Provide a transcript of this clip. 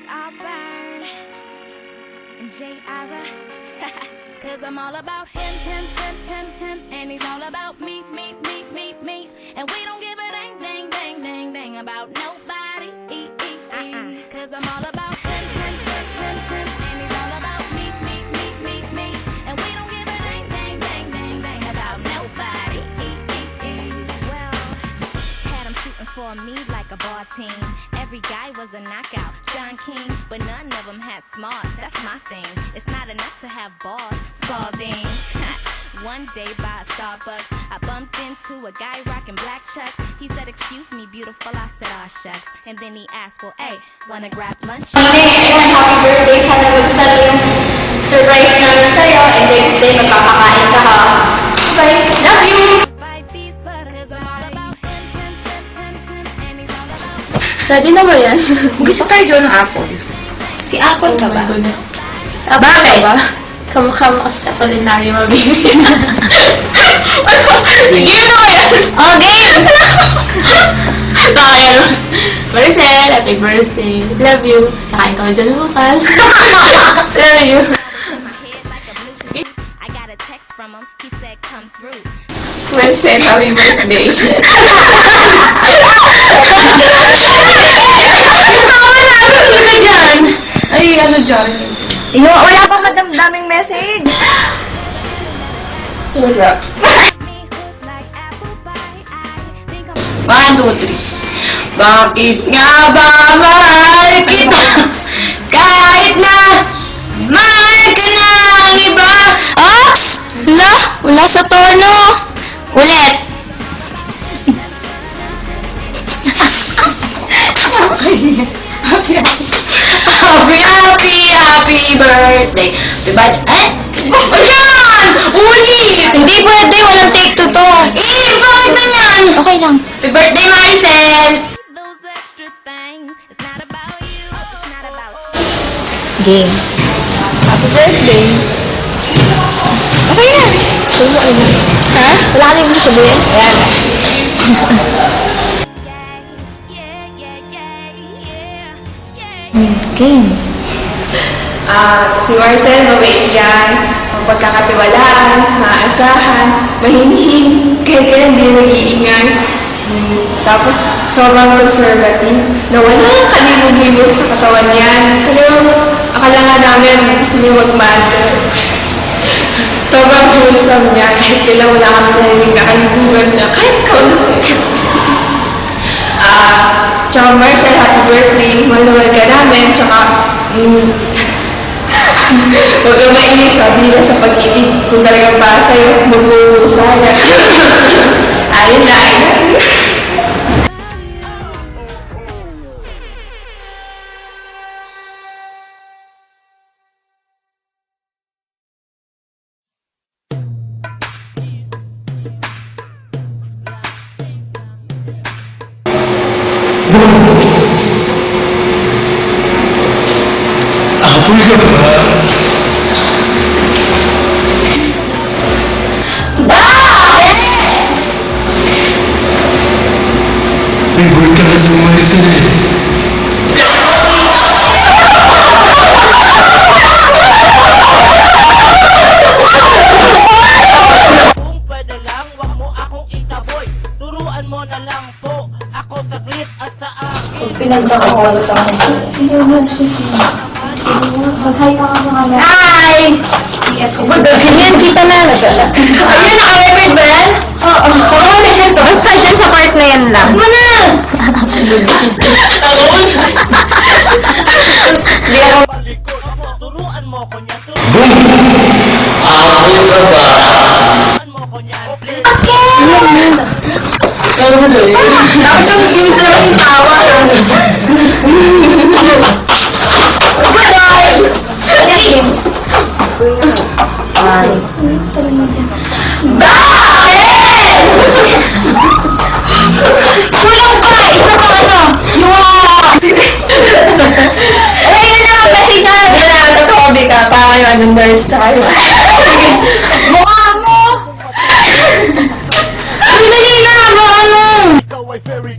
I'll burn. And J.I.R.A. Cause I'm all about him, and he's all about me. And we don't give a dang about nobody. Cause I'm all about him, and he's all about me. And we don't give a dang about nobody. Well, had him shooting for me like a ball team. Every guy was a knockout, John King, but none of them had smarts. That's my thing. It's not enough to have balls, Spalding. One day by a Starbucks, I bumped into a guy rocking black chucks. He said, "Excuse me, beautiful." I said, "Aw, shucks." And then he asked, "Well, hey, wanna grab lunch?" Morning and happy birthday. Sana magustuhan mo yung surprise namin sa'yo. And next day, magkakakain ka ha. Bye. Love you! Fight these butters, I'm all about him, and he's all about Ready na ba yan? Gusto tayo ng apple. Si Apple ka ba? Bakit? Ba? Kamukha mo kasi sa culinary mabibigyan. Game na ba yan? Oh, game! Bakit? Maricel, happy birthday. Love you. Nakain ka mo dyan bukas. Love you. my head like a blue suit. I got a text from him, he said, "Come through." Maricel, happy birthday. Ay, ano dyan? Wala pa madamdaming message. Wala. Me hook like apple pie. I think I'm 1, 2, 3. Bakit nga ba mahal kita? Kahit na mahal ka ng iba. Ops! Wala sa tono. Ulit. Happy birthday. Happy birthday. Ayan! Ulit! Hindi pwede, walang take to to. Bakit ganyan? Okay lang. Happy birthday, Maricel! those extra things. It's not about you, it's not about you. Game. Happy birthday. Okay yan. Ha? Wala ka nang sabihin? Ayan. Game. Si Marcel, mabait yan. Magpagkakatiwalaan, maasahan, mahinhin, kaya hindi nag-iingat. Tapos, sobrang conservative, na walang kalibog-libog sa katawan niyan. Kasi akala nga namin gusto niya mag-mother. Sobrang wholesome niya, kahit kailan wala kami narinig na kalibugan niya, kahit kaunti. Tsaka Marcel, happy birthday. Maluwal ka namin. Tsaka, huwag kang mainip, sabi nila sa pag-ibig. Kung talagang para sa'yo, mag-uusaya. Ayun na, ayun. Apoy ka ba? Favorite ka na si Maricel eh. Kung pwede lang, wag mo akong itaboy. Turuan mo na lang po ako saglit at sa akin. Pinagkakawal ka. Mag-hi ka nga mga Hi! Ganyan kita na. Ayun, naka-record ba yan? Oo. Basta dyan sa part na yan lang. Ano na? Palikod ako, turuan mo ko niya. Apoy ka ba? Turuan mo ko niya. Please. Tapos yung sarap yung tawa. Goodbye! Ayan. Bye! Bakit? Kulang pa! Isa pa ano? Yung ayun na! Kasi ka! Wala, tatawabi ka. Para yung anong nurse sa kayo. Mukha mo! Sandali na! Ano? Ikaw ay very